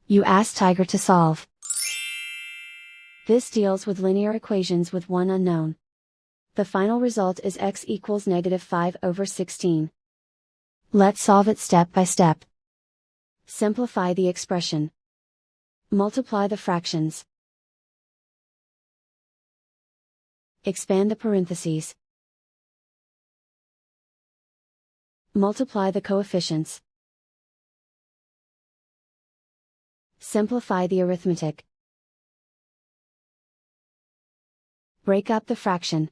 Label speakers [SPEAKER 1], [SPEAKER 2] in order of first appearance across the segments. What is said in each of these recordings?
[SPEAKER 1] You ask Tiger to solve. This deals with linear equations with one unknown. The final result is x equals -5/16. Let's solve it step by step. Simplify the expression. Multiply the fractions. Expand the parentheses. Multiply the coefficients. Simplify the arithmetic. Break up the fraction.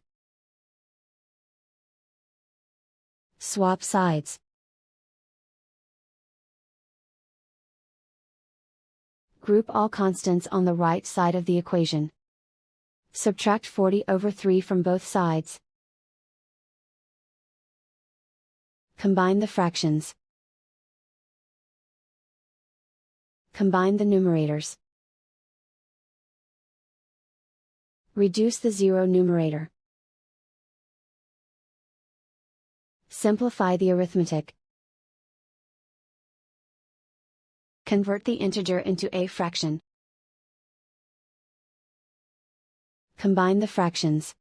[SPEAKER 1] Swap sides. Group all constants on the right side of the equation. Subtract 40/3 from both sides. Combine the fractions. Combine the numerators. Reduce the zero numerator. Simplify the arithmetic. Convert the integer into a fraction. Combine the fractions.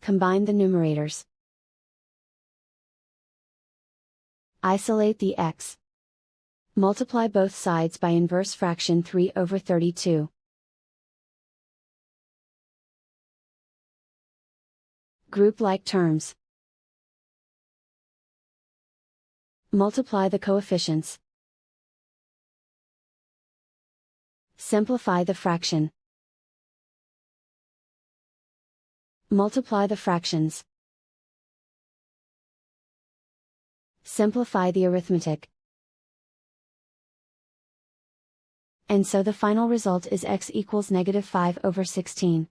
[SPEAKER 1] Combine the numerators. Isolate the x. Multiply both sides by inverse fraction 3/32. Group like terms. Multiply the coefficients. Simplify the fraction. Multiply the fractions. Simplify the arithmetic. And so the final result is x equals -5/16.